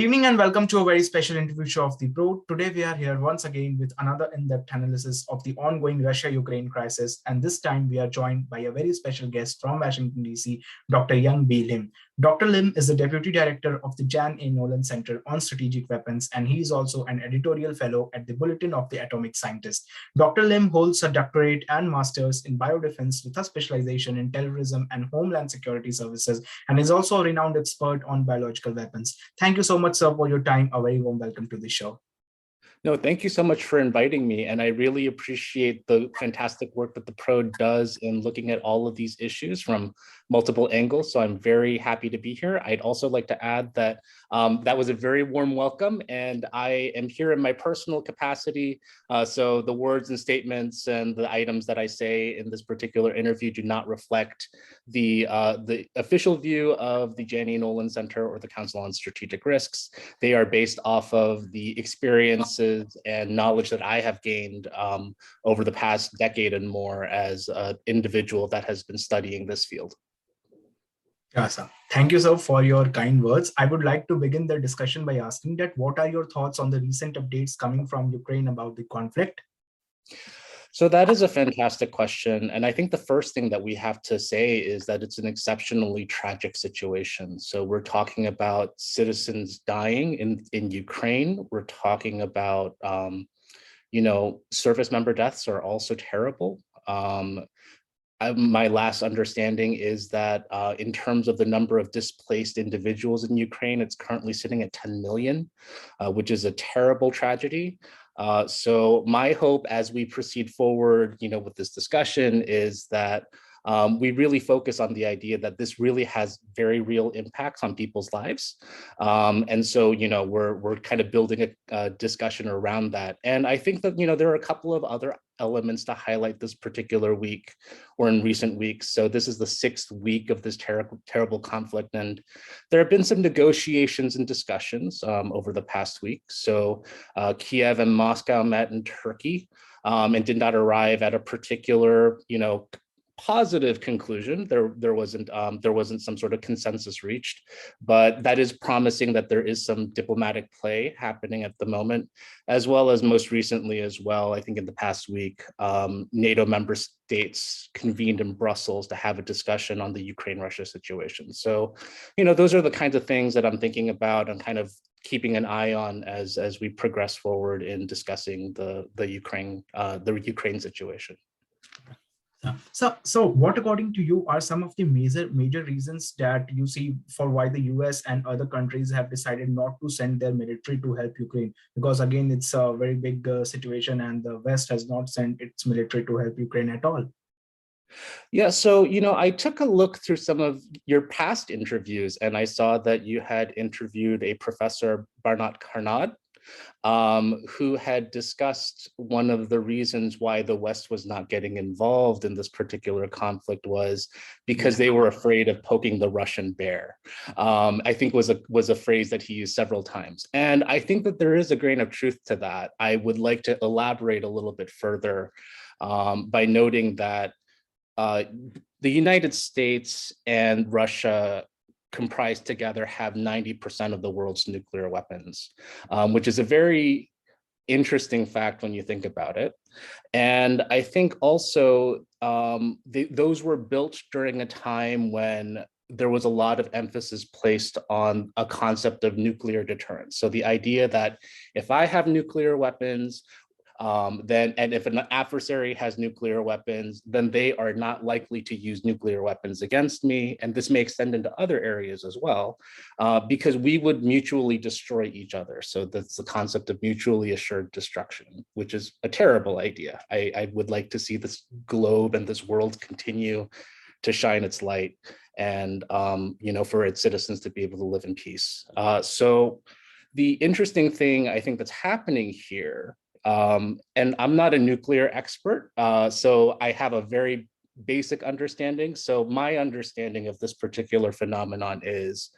evening and welcome to a very special interview show of the Prode. Today we are here once again with another in-depth analysis of the ongoing Russia-Ukraine crisis, and this time we are joined by a very special guest from Washington, D.C., Dr. Yong-Bee Lim. Dr. Lim is the Deputy Director of the Janne Nolan Center on Strategic Weapons, and he is also an editorial fellow at the Bulletin of the Atomic Scientist. Dr. Lim holds a doctorate and master's in biodefense with a specialization in terrorism and homeland security services, and is also a renowned expert on biological weapons. Thank you so much, sir, for your time. A very warm welcome to the show. No, thank you so much for inviting me. And I really appreciate the fantastic work that the Prode does in looking at all of these issues from multiple angles. So I'm very happy to be here. I'd also like to add that that was a very warm welcome. And I am here in my personal capacity. So the words and statements and the items that I say in this particular interview do not reflect the official view of the Janne Nolan Center or the Council on Strategic Risks. They are based off of the experiences and knowledge that I have gained over the past decade and more as an individual that has been studying this field. Yeah, sir. Thank you, sir, for your kind words. I would like to begin the discussion by asking that what are your thoughts on the recent updates coming from Ukraine about the conflict? So that is a fantastic question. And I think the first thing that we have to say is that it's an exceptionally tragic situation. So we're talking about citizens dying in Ukraine. We're talking about, service member deaths are also terrible. My last understanding is that in terms of the number of displaced individuals in Ukraine, it's currently sitting at 10 million, which is a terrible tragedy. So my hope as we proceed forward, with this discussion is that we really focus on the idea that this really has very real impacts on people's lives. And so, we're kind of building a discussion around that. And I think that, there are a couple of other elements to highlight this particular week or in recent weeks. So this is the 6th week of this terrible conflict. And there have been some negotiations and discussions over the past week. So Kiev and Moscow met in Turkey and did not arrive at a particular, positive conclusion. There wasn't some sort of consensus reached, but that is promising that there is some diplomatic play happening at the moment, as well as most recently as well. I think in the past week, NATO member states convened in Brussels to have a discussion on the Ukraine-Russia situation. So, those are the kinds of things that I'm thinking about and kind of keeping an eye on as we progress forward in discussing the Ukraine situation. So what, according to you, are some of the major reasons that you see for why the US and other countries have decided not to send their military to help Ukraine? Because again, it's a very big situation and the West has not sent its military to help Ukraine at all. Yeah, so, I took a look through some of your past interviews and I saw that you had interviewed a professor, Barnat Karnad, who had discussed one of the reasons why the West was not getting involved in this particular conflict was because they were afraid of poking the Russian bear. I think was a phrase that he used several times. And I think that there is a grain of truth to that. I would like to elaborate a little bit further by noting that the United States and Russia comprised together have 90% of the world's nuclear weapons, which is a very interesting fact when you think about it. And I think also those were built during a time when there was a lot of emphasis placed on a concept of nuclear deterrence. So the idea that if I have nuclear weapons, and if an adversary has nuclear weapons, then they are not likely to use nuclear weapons against me. And this may extend into other areas as well, because we would mutually destroy each other. So that's the concept of mutually assured destruction, which is a terrible idea. I would like to see this globe and this world continue to shine its light and, for its citizens to be able to live in peace. So the interesting thing I think that's happening here, and I'm not a nuclear expert, so I have a very basic understanding. So my understanding of this particular phenomenon is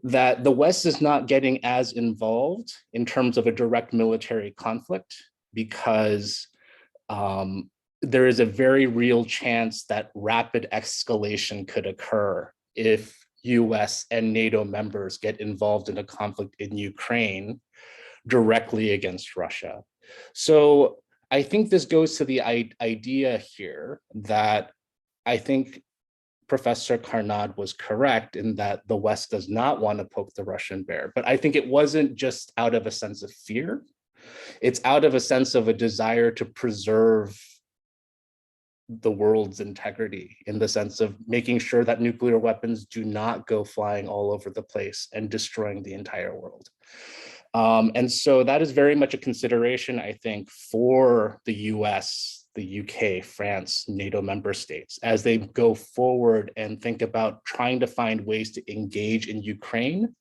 that the West is not getting as involved in terms of a direct military conflict because there is a very real chance that rapid escalation could occur if US and NATO members get involved in a conflict in Ukraine directly against Russia. So I think this goes to the idea here that I think Professor Carnad was correct in that the West does not want to poke the Russian bear. But I think it wasn't just out of a sense of fear. It's out of a sense of a desire to preserve the world's integrity, in the sense of making sure that nuclear weapons do not go flying all over the place and destroying the entire world. And so that is very much a consideration, I think, for the US, the UK, France, NATO member states, as they go forward and think about trying to find ways to engage in Ukraine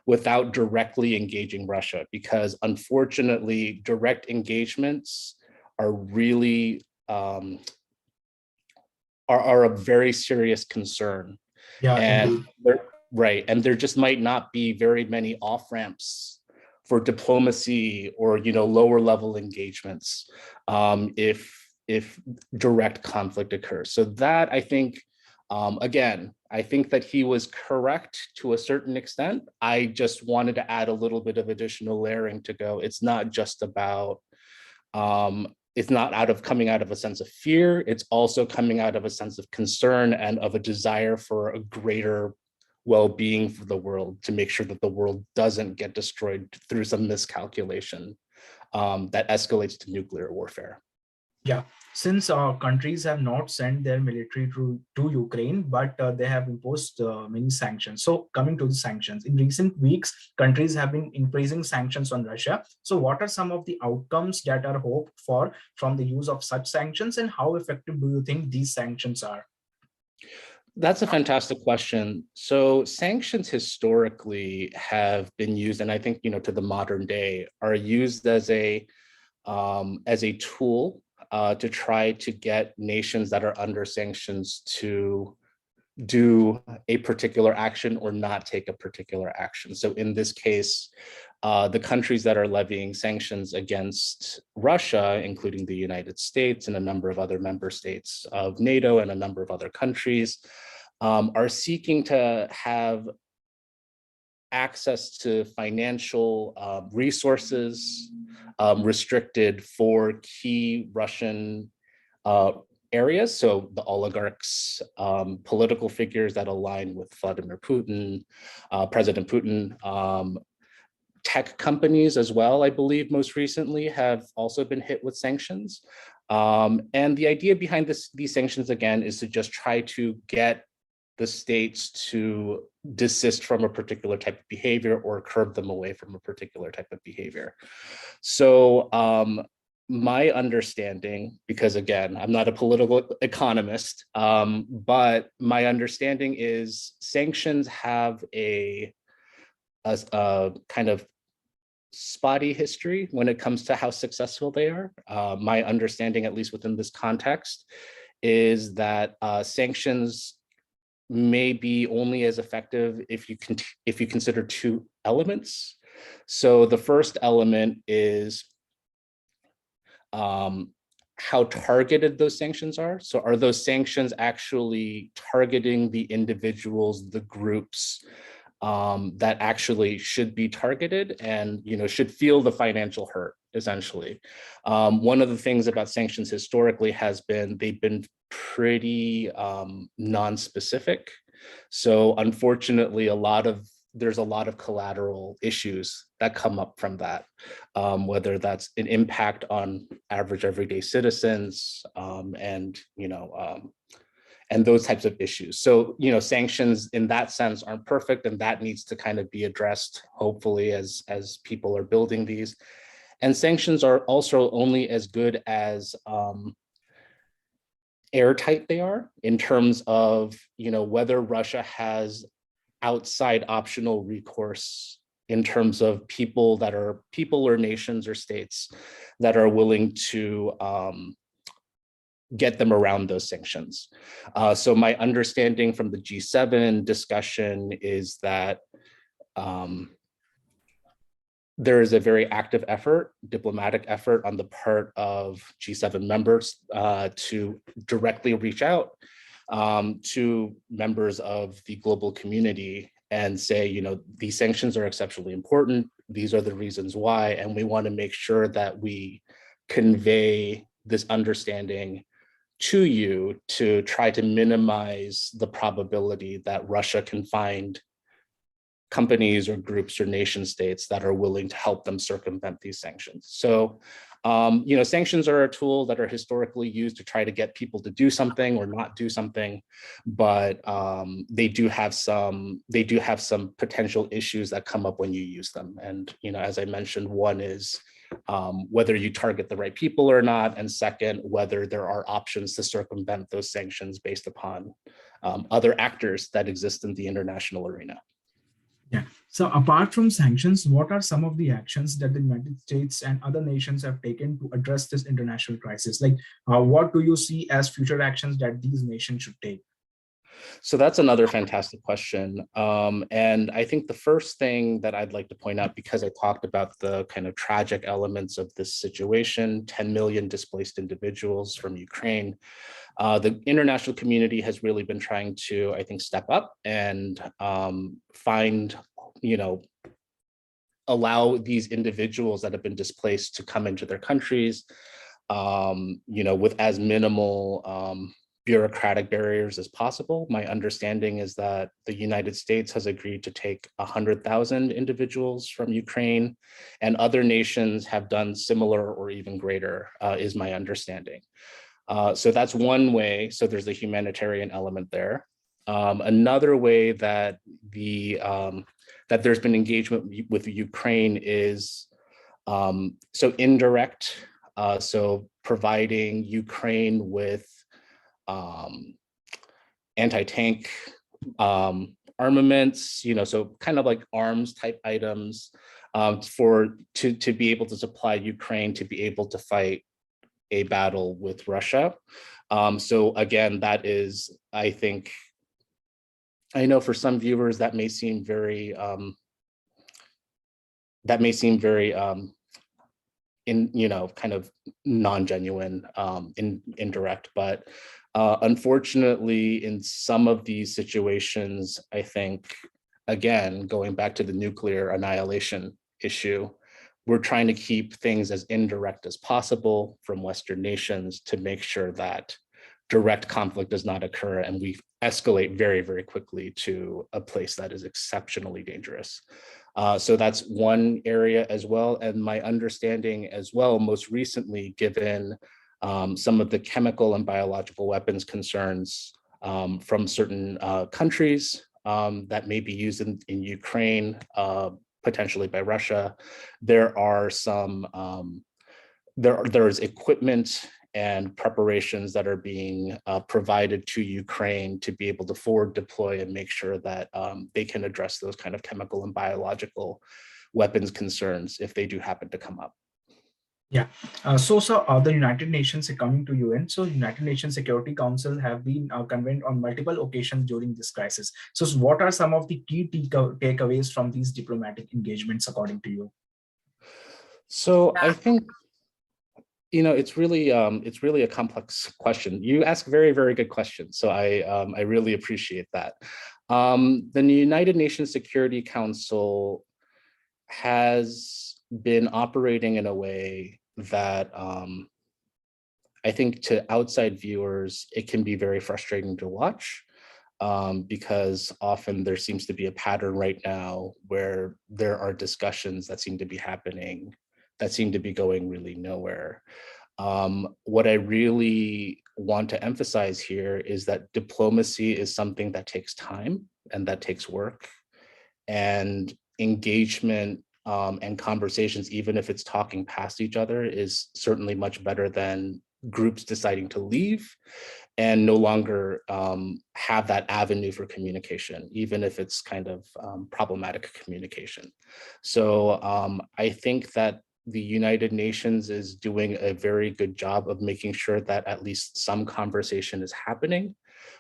without directly engaging Russia, because unfortunately, direct engagements are really are a very serious concern. Yeah, And indeed. right, and there just might not be very many off-ramps for diplomacy or lower level engagements if direct conflict occurs. So that, I think, again, I think that he was correct to a certain extent. I just wanted to add a little bit of additional layering to go. It's not just about it's not coming out of a sense of fear. It's also coming out of a sense of concern and of a desire for a greater well-being for the world, to make sure that the world doesn't get destroyed through some miscalculation that escalates to nuclear warfare. Yeah, since countries have not sent their military to Ukraine, but they have imposed many sanctions. So coming to the sanctions, in recent weeks, countries have been increasing sanctions on Russia. So what are some of the outcomes that are hoped for from the use of such sanctions, and how effective do you think these sanctions are? That's a fantastic question. So sanctions historically have been used, and I think, to the modern day, are used as a tool to try to get nations that are under sanctions to do a particular action or not take a particular action. So in this case, the countries that are levying sanctions against Russia, including the United States and a number of other member states of NATO and a number of other countries, are seeking to have access to financial resources restricted for key Russian areas. So the oligarchs, political figures that align with Vladimir Putin, President Putin, tech companies as well, I believe most recently have also been hit with sanctions. And the idea behind these sanctions, again, is to just try to get the states to desist from a particular type of behavior or curb them away from a particular type of behavior. So my understanding, because again, I'm not a political economist, but my understanding is sanctions have a kind of spotty history when it comes to how successful they are. My understanding, at least within this context, is that sanctions may be only as effective if you consider two elements. So the first element is how targeted those sanctions are. So are those sanctions actually targeting the individuals, the groups that actually should be targeted and should feel the financial hurt, essentially. One of the things about sanctions historically has been they've been pretty non-specific. So unfortunately, there's a lot of collateral issues that come up from that, whether that's an impact on average everyday citizens and those types of issues. So, sanctions in that sense aren't perfect, and that needs to kind of be addressed, hopefully, as people are building these. And sanctions are also only as good as airtight they are, in terms of, whether Russia has outside optional recourse in terms of people or nations or states that are willing to get them around those sanctions. So my understanding from the G7 discussion is that there is a very active diplomatic effort on the part of G7 members to directly reach out to members of the global community and say, you know, these sanctions are exceptionally important. These are the reasons why, and we want to make sure that we convey this understanding to you to try to minimize the probability that Russia can find companies or groups or nation states that are willing to help them circumvent these sanctions. So, you know, sanctions are a tool that are historically used to try to get people to do something or not do something, but they do have some potential issues that come up when you use them. And, you know, as I mentioned, one is whether you target the right people or not, and second, whether there are options to circumvent those sanctions based upon other actors that exist in the international arena. Yeah. So apart from sanctions, what are some of the actions that the United States and other nations have taken to address this international crisis? Like, what do you see as future actions that these nations should take? So that's another fantastic question. And I think the first thing that I'd like to point out, because I talked about the kind of tragic elements of this situation, 10 million displaced individuals from Ukraine, the international community has really been trying to, I think, step up and find, you know, allow these individuals that have been displaced to come into their countries, you know, with as minimal bureaucratic barriers as possible. My understanding is that the United States has agreed to take 100,000 individuals from Ukraine, and other nations have done similar or even greater, is my understanding. So that's one way. So there's the humanitarian element there. Another way that that there's been engagement with Ukraine is so indirect. So providing Ukraine with anti-tank armaments, you know, so kind of like arms type items to be able to supply Ukraine to be able to fight a battle with Russia. So again, that is, I think, I know for some viewers that may seem very you know, kind of non-genuine, indirect, but unfortunately, in some of these situations, I think, again, going back to the nuclear annihilation issue, we're trying to keep things as indirect as possible from Western nations to make sure that direct conflict does not occur and we escalate very, very quickly to a place that is exceptionally dangerous. So that's one area as well. And my understanding as well, most recently, given some of the chemical and biological weapons concerns from certain countries that may be used in Ukraine, potentially by Russia, there are some, there's equipment and preparations that are being provided to Ukraine to be able to forward deploy and make sure that they can address those kind of chemical and biological weapons concerns if they do happen to come up. Yeah. So the United Nations are coming to UN. So United Nations Security Council have been convened on multiple occasions during this crisis. So what are some of the key takeaways from these diplomatic engagements, according to you? So I think, you know, it's really a complex question. You ask very, very good questions. So I really appreciate that. The United Nations Security Council has been operating in a way that I think to outside viewers, it can be very frustrating to watch because often there seems to be a pattern right now where there are discussions that seem to be happening that seem to be going really nowhere. What I really want to emphasize here is that diplomacy is something that takes time and that takes work, and engagement and conversations, even if it's talking past each other, is certainly much better than groups deciding to leave and no longer have that avenue for communication, even if it's kind of problematic communication. So I think that the United Nations is doing a very good job of making sure that at least some conversation is happening.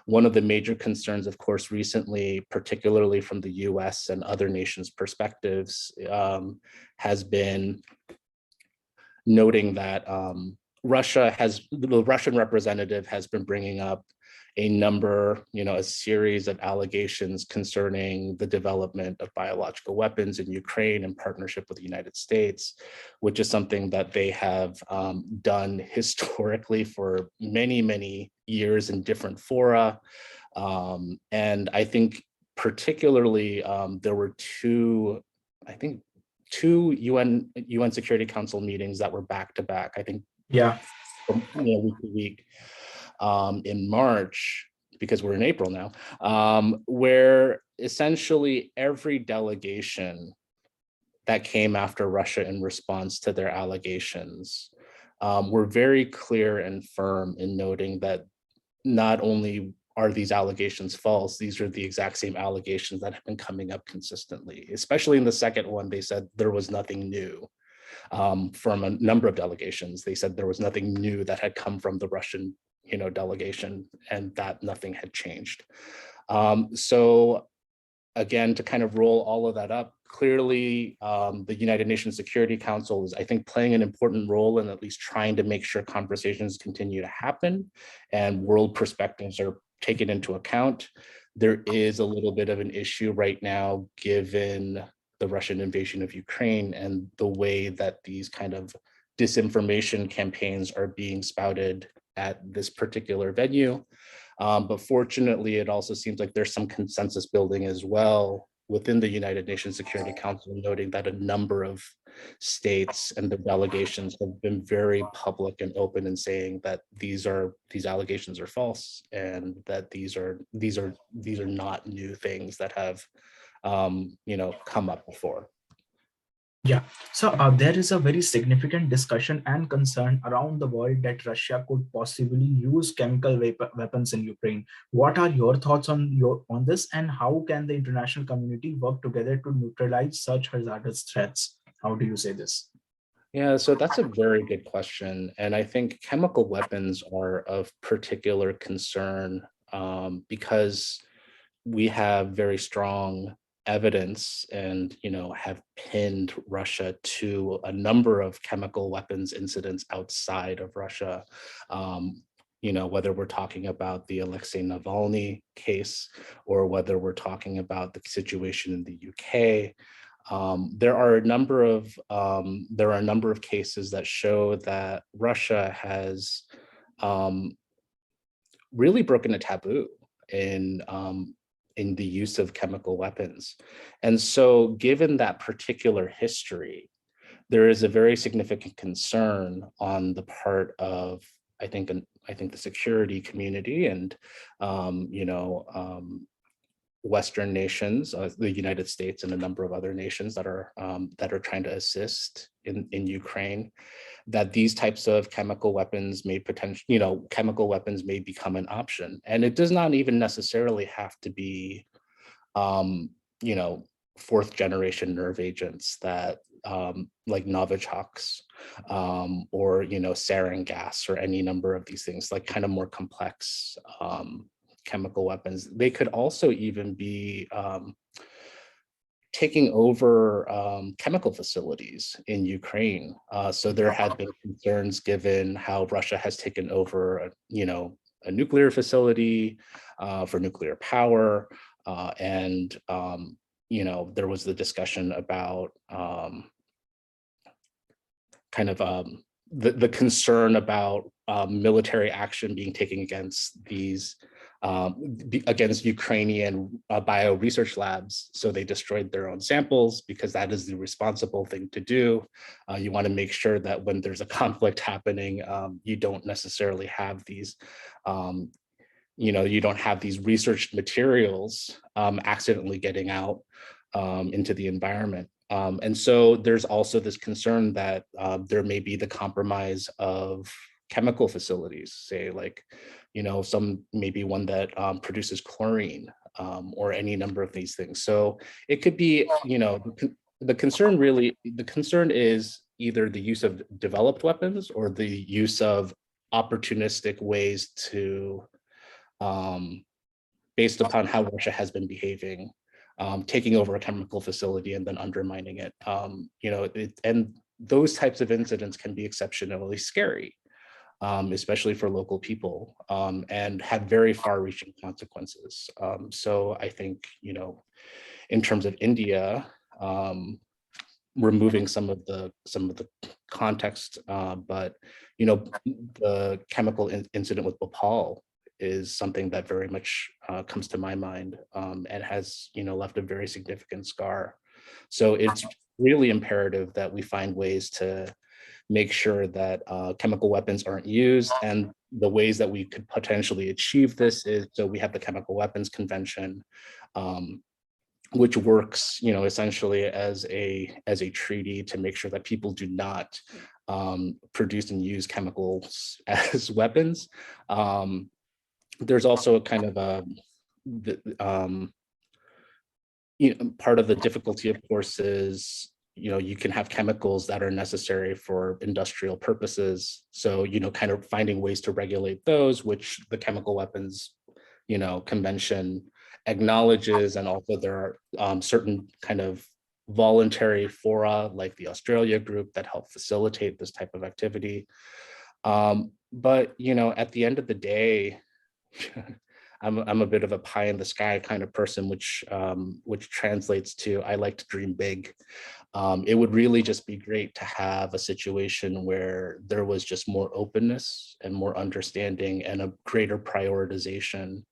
One of the major concerns, of course, recently, particularly from the US and other nations' perspectives, has been noting that the Russian representative has been bringing up a series of allegations concerning the development of biological weapons in Ukraine in partnership with the United States, which is something that they have done historically for many, many years in different fora. And I think particularly there were two UN Security Council meetings that were back to back, I think, Yeah. week to week in March, because we're in April now, where essentially every delegation that came after Russia in response to their allegations were very clear and firm in noting that not only are these allegations false, these are the exact same allegations that have been coming up consistently. Especially in the second one, they said there was nothing new. From a number of delegations, they said there was nothing new that had come from the Russian, delegation, and that nothing had changed. So again, to kind of roll all of that up, clearly the United Nations Security Council is, I think, playing an important role in at least trying to make sure conversations continue to happen and world perspectives are taken into account. There is a little bit of an issue right now, given the Russian invasion of Ukraine and the way that these kind of disinformation campaigns are being spouted at this particular venue. But fortunately, it also seems like there's some consensus building as well within the United Nations Security Council, noting that a number of states and the delegations have been very public and open in saying that these allegations are false, and that these are not new things that have come up before. Yeah, so there is a very significant discussion and concern around the world that Russia could possibly use chemical weapons in Ukraine. What are your thoughts on this, and how can the international community work together to neutralize such hazardous threats? How do you say this? Yeah, so that's a very good question. And I think chemical weapons are of particular concern because we have very strong evidence and have pinned Russia to a number of chemical weapons incidents outside of Russia. Whether we're talking about the Alexei Navalny case, or whether we're talking about the situation in the UK. There are a number of cases that show that Russia has really broken a taboo in the use of chemical weapons. And so given that particular history, there is a very significant concern on the part of, I think the security community and, Western nations, the United States and a number of other nations that are trying to assist in Ukraine, that these types of chemical weapons may become an option. And it does not even necessarily have to be, fourth generation nerve agents that like Novichok's or, sarin gas, or any number of these things, like kind of more complex chemical weapons. They could also even be taking over chemical facilities in Ukraine. So there had been concerns given how Russia has taken over, a nuclear facility for nuclear power. And there was the discussion about the concern about military action being taken against these against Ukrainian bio research labs. So they destroyed their own samples because that is the responsible thing to do. You want to make sure that when there's a conflict happening, you don't necessarily have these, you don't have these research materials accidentally getting out into the environment. And so there's also this concern that there may be the compromise of chemical facilities, say like, maybe one that produces chlorine or any number of these things. So it could be, the concern is either the use of developed weapons or the use of opportunistic ways to, based upon how Russia has been behaving, taking over a chemical facility and then undermining it. And those types of incidents can be exceptionally scary. especially for local people, and had very far-reaching consequences. So I think, in terms of India, removing some of the context, but the chemical incident with Bhopal is something that very much comes to my mind, and has left a very significant scar. So it's really imperative that we find ways to make sure that chemical weapons aren't used, and the ways that we could potentially achieve this is, so we have the Chemical Weapons Convention, which works, essentially as a treaty to make sure that people do not produce and use chemicals as weapons. There's also a kind of part of the difficulty, of course, is you can have chemicals that are necessary for industrial purposes. So kind of finding ways to regulate those, which the Chemical Weapons Convention acknowledges, and also there are certain kind of voluntary fora like the Australia group that help facilitate this type of activity. But at the end of the day, I'm a bit of a pie in the sky kind of person, which translates to I like to dream big. It would really just be great to have a situation where there was just more openness and more understanding and a greater prioritization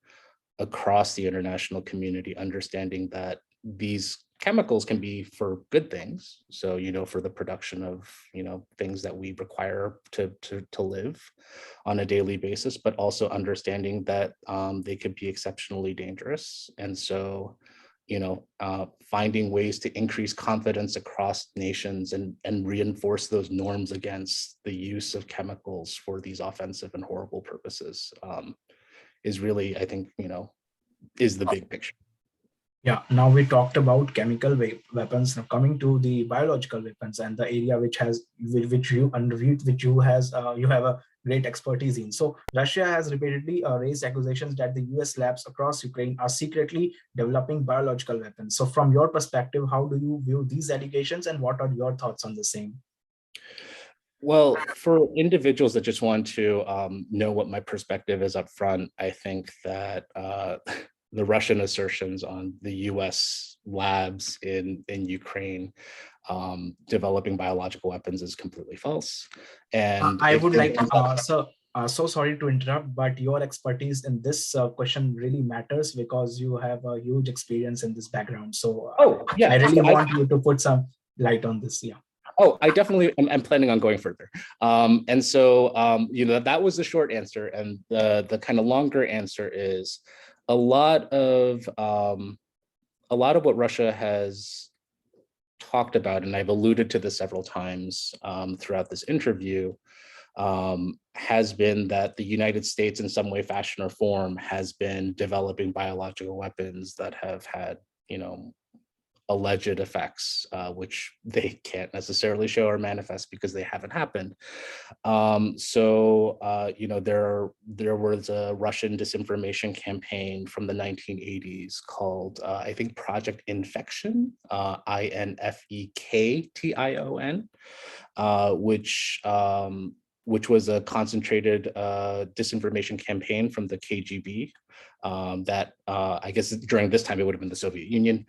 across the international community, understanding that these chemicals can be for good things. So, for the production of, things that we require to live on a daily basis, but also understanding that they could be exceptionally dangerous. And so, finding ways to increase confidence across nations and reinforce those norms against the use of chemicals for these offensive and horrible purposes is really, I think, is the big picture. Yeah, now we talked about chemical weapons. Now coming to the biological weapons and the area which you have a great expertise in. So Russia has repeatedly raised accusations that the US labs across Ukraine are secretly developing biological weapons. So from your perspective, how do you view these allegations, and what are your thoughts on the same? Well, for individuals that just want to know what my perspective is up front, I think that the Russian assertions on the US labs in Ukraine developing biological weapons is completely false. And I would like, so sorry to interrupt, but your expertise in this question really matters because you have a huge experience in this background. So I really want you to put some light on this. Yeah. Oh, I definitely am planning on going further. And so, that was the short answer. And the kind of longer answer is a lot of what Russia has talked about, and I've alluded to this several times throughout this interview, has been that the United States in some way, fashion, or form has been developing biological weapons that have had, alleged effects, which they can't necessarily show or manifest because they haven't happened. There was a Russian disinformation campaign from the 1980s called, I think, Project Infection, INFEKTION, which was a concentrated disinformation campaign from the KGB that I guess during this time it would have been the Soviet Union,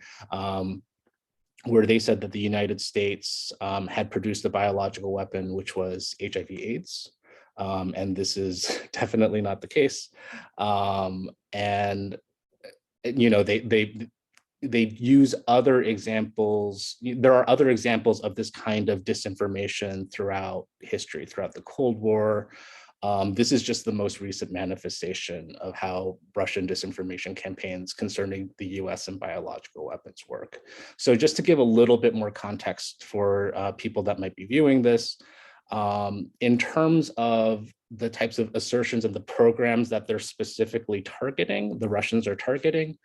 where they said that the United States had produced a biological weapon, which was HIV/AIDS. And this is definitely not the case. And they use other examples. There are other examples of this kind of disinformation throughout history, throughout the Cold War. This is just the most recent manifestation of how Russian disinformation campaigns concerning the US and biological weapons work. So just to give a little bit more context for people that might be viewing this, in terms of the types of assertions and the programs that they're specifically targeting, the Russians are targeting,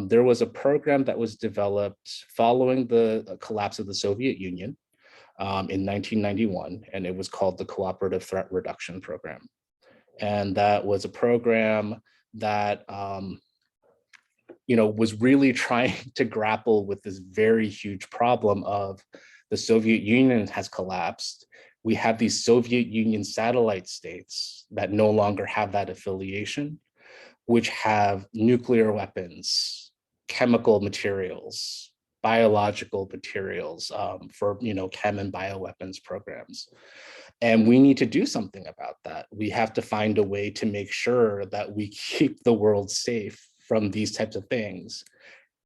there was a program that was developed following the collapse of the Soviet Union in 1991, and it was called the Cooperative Threat Reduction Program. And that was a program that was really trying to grapple with this very huge problem of the Soviet Union has collapsed. We have these Soviet Union satellite states that no longer have that affiliation, which have nuclear weapons, chemical materials, biological materials for chem and bioweapons programs. And we need to do something about that. We have to find a way to make sure that we keep the world safe from these types of things.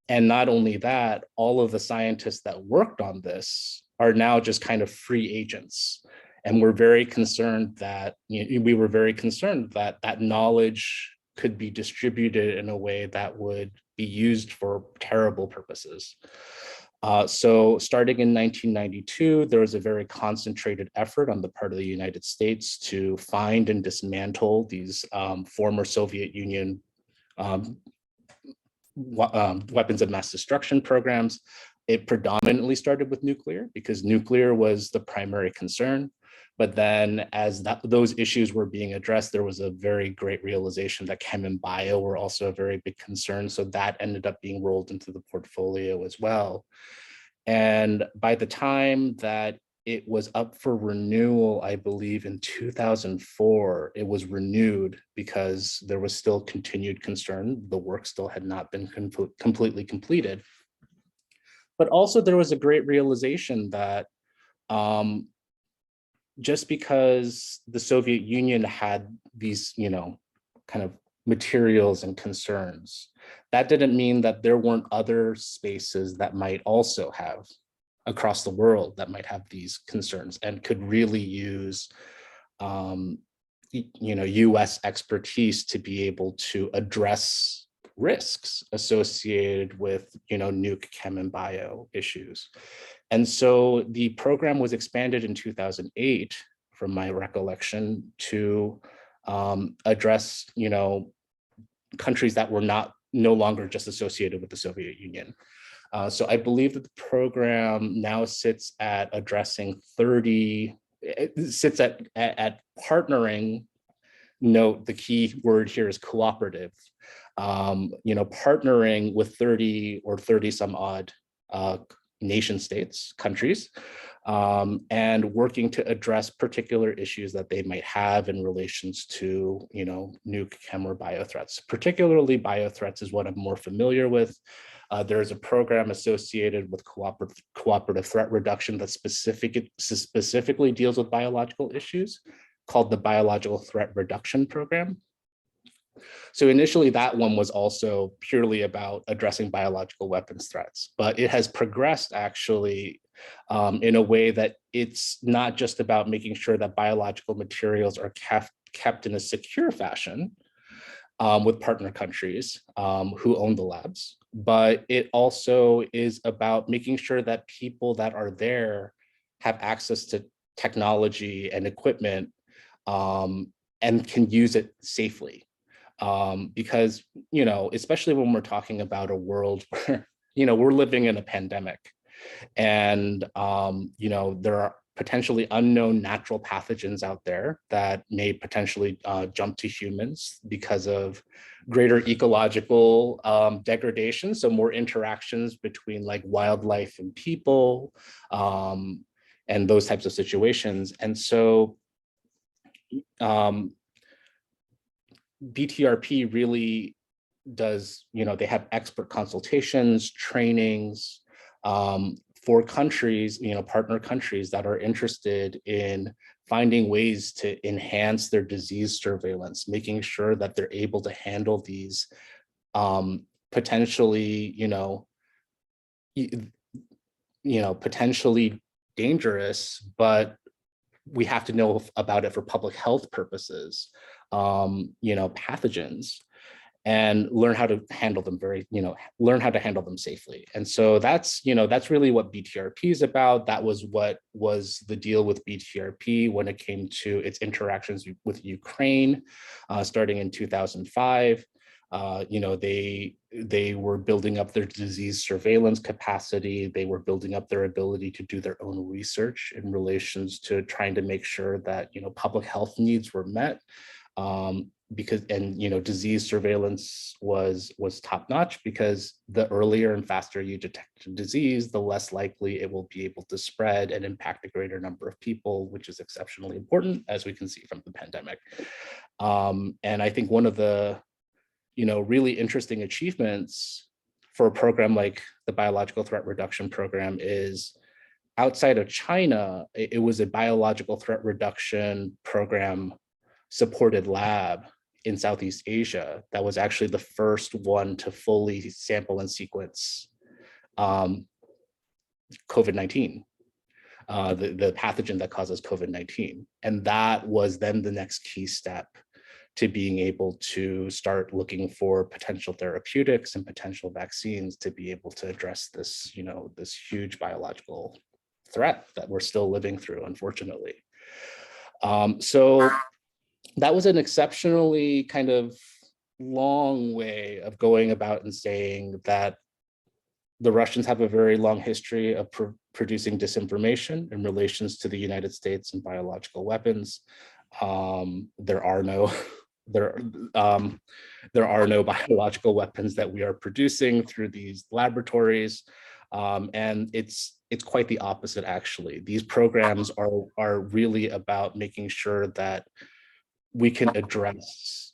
And not only that, all of the scientists that worked on this are now just kind of free agents. And we're very concerned that, we were very concerned that that knowledge could be distributed in a way that would be used for terrible purposes. So starting in 1992, there was a very concentrated effort on the part of the United States to find and dismantle these former Soviet Union weapons of mass destruction programs. It predominantly started with nuclear because nuclear was the primary concern. But then as those issues were being addressed, there was a very great realization that chem and bio were also a very big concern. So that ended up being rolled into the portfolio as well. And by the time that it was up for renewal, I believe in 2004, it was renewed because there was still continued concern. The work still had not been completely completed. But also there was a great realization that just because the Soviet Union had these, kind of materials and concerns, that didn't mean that there weren't other spaces that might also have, across the world, that might have these concerns and could really use, US expertise to be able to address risks associated with, nuke, chem, and bio issues. And so the program was expanded in 2008, from my recollection, to address, countries that were no longer just associated with the Soviet Union. So I believe that the program now sits at addressing 30, it sits at partnering. Note the key word here is cooperative. Partnering with 30 or 30 some odd nation states, countries, and working to address particular issues that they might have in relations to, nuke, chem, or bio threats. Particularly bio threats is what I'm more familiar with. There's a program associated with cooperative threat reduction that specifically deals with biological issues, called the Biological Threat Reduction Program. So initially that one was also purely about addressing biological weapons threats, but it has progressed actually in a way that it's not just about making sure that biological materials are kept in a secure fashion with partner countries who own the labs, but it also is about making sure that people that are there have access to technology and equipment and can use it safely. Because, especially when we're talking about a world where, we're living in a pandemic and, there are potentially unknown natural pathogens out there that may potentially jump to humans because of greater ecological degradation. So more interactions between like wildlife and people and those types of situations. And so, BTRP really does, they have expert consultations, trainings for countries, partner countries that are interested in finding ways to enhance their disease surveillance, making sure that they're able to handle these potentially, potentially dangerous, but we have to know about it for public health purposes, pathogens, and learn how to handle them learn how to handle them safely. And so that's really what BTRP is about. That was what was the deal with BTRP when it came to its interactions with Ukraine, starting in 2005. They were building up their disease surveillance capacity. They were building up their ability to do their own research in relations to trying to make sure that, public health needs were met. disease surveillance was top notch, because the earlier and faster you detect a disease, the less likely it will be able to spread and impact a greater number of people, which is exceptionally important, as we can see from the pandemic. And I think one of the really interesting achievements for a program like the Biological Threat Reduction Program is, outside of China, it was a biological threat reduction program supported lab in Southeast Asia that was actually the first one to fully sample and sequence COVID-19, the pathogen that causes COVID-19. And that was then the next key step to being able to start looking for potential therapeutics and potential vaccines to be able to address this, this huge biological threat that we're still living through, unfortunately. So that was an exceptionally kind of long way of going about and saying that the Russians have a very long history of producing disinformation in relations to the United States and biological weapons. There are no biological weapons that we are producing through these laboratories, and it's quite the opposite, actually. These programs are really about making sure that we can address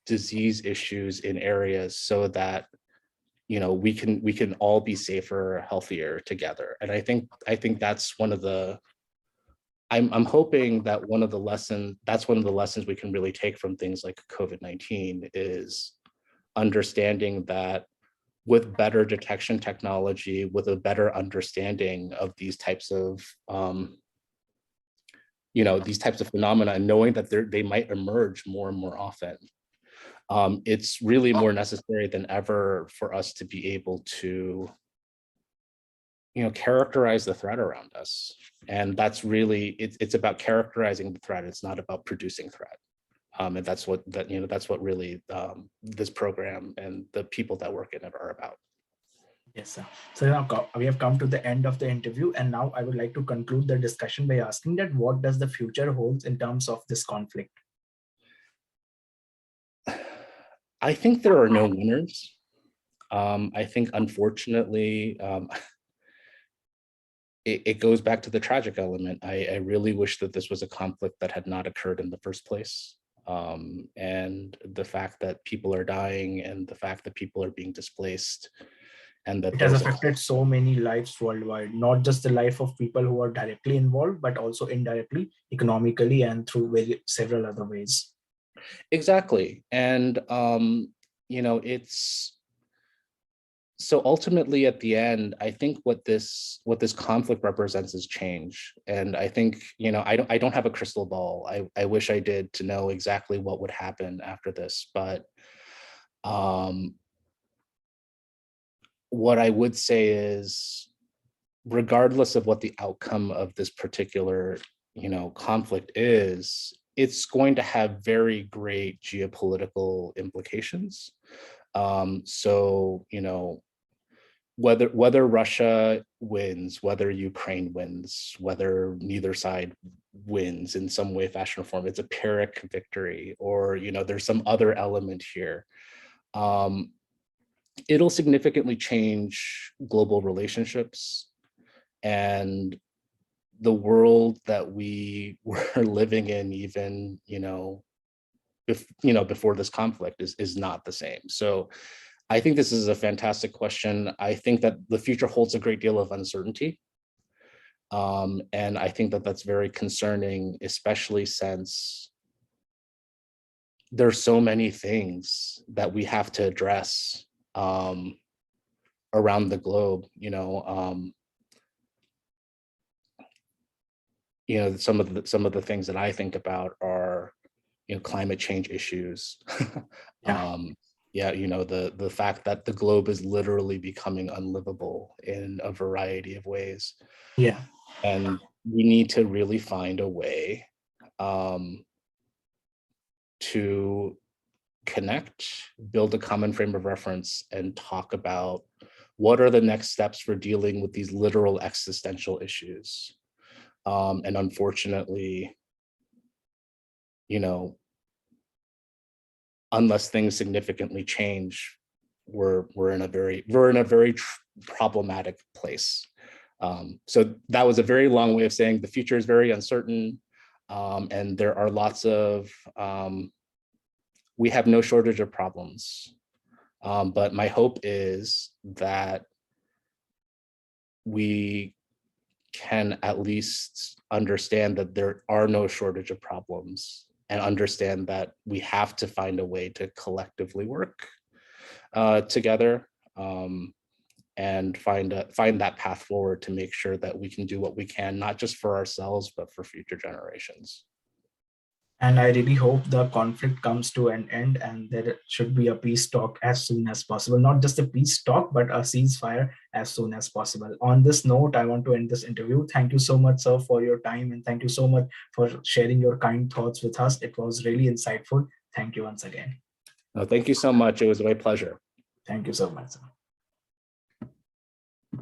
disease issues in areas so that we can all be safer, healthier together. And I think that's one of the I'm hoping that one of the lessons we can really take from things like COVID-19 is understanding that with better detection technology, with a better understanding of these types of phenomena, and knowing that they might emerge more and more often, it's really more necessary than ever for us to be able to characterize the threat around us. And that's really, it's about characterizing the threat. It's not about producing threat. And that's what really this program and the people that work in it are about. Yes, sir. So now we have come to the end of the interview, and now I would like to conclude the discussion by asking that what does the future holds in terms of this conflict? I think there are no winners. I think, unfortunately, it goes back to the tragic element. I really wish that this was a conflict that had not occurred in the first place. And the fact that people are dying, and the fact that people are being displaced, and that it has affected so many lives worldwide, not just the life of people who are directly involved, but also indirectly, economically, and through several other ways. Exactly. And, it's, so ultimately at the end, I think what this conflict represents is change. And I think, I don't have a crystal ball. I wish I did, to know exactly what would happen after this, but what I would say is, regardless of what the outcome of this particular, conflict is, it's going to have very great geopolitical implications. So, whether Russia wins, whether Ukraine wins, whether neither side wins in some way, fashion, or form, it's a Pyrrhic victory, or there's some other element here. It'll significantly change global relationships, and the world that we were living in, even before this conflict, is not the same. So I think this is a fantastic question. I think that the future holds a great deal of uncertainty. And I think that that's very concerning, especially since there's so many things that we have to address around the globe. Some of the things that I think about are, climate change issues. Yeah. The fact that the globe is literally becoming unlivable in a variety of ways. Yeah. And we need to really find a way to connect, build a common frame of reference, and talk about what are the next steps for dealing with these literal existential issues. And unfortunately, unless things significantly change, we're in a very problematic place. So that was a very long way of saying the future is very uncertain, and there are lots of, we have no shortage of problems. But my hope is that we can at least understand that there are no shortage of problems, and understand that we have to find a way to collectively work together, and find that path forward to make sure that we can do what we can, not just for ourselves, but for future generations. And I really hope the conflict comes to an end and there should be a peace talk as soon as possible. Not just a peace talk, but a ceasefire as soon as possible. On this note, I want to end this interview. Thank you so much, sir, for your time. And thank you so much for sharing your kind thoughts with us. It was really insightful. Thank you once again. No, thank you so much. It was my pleasure. Thank you so much, sir.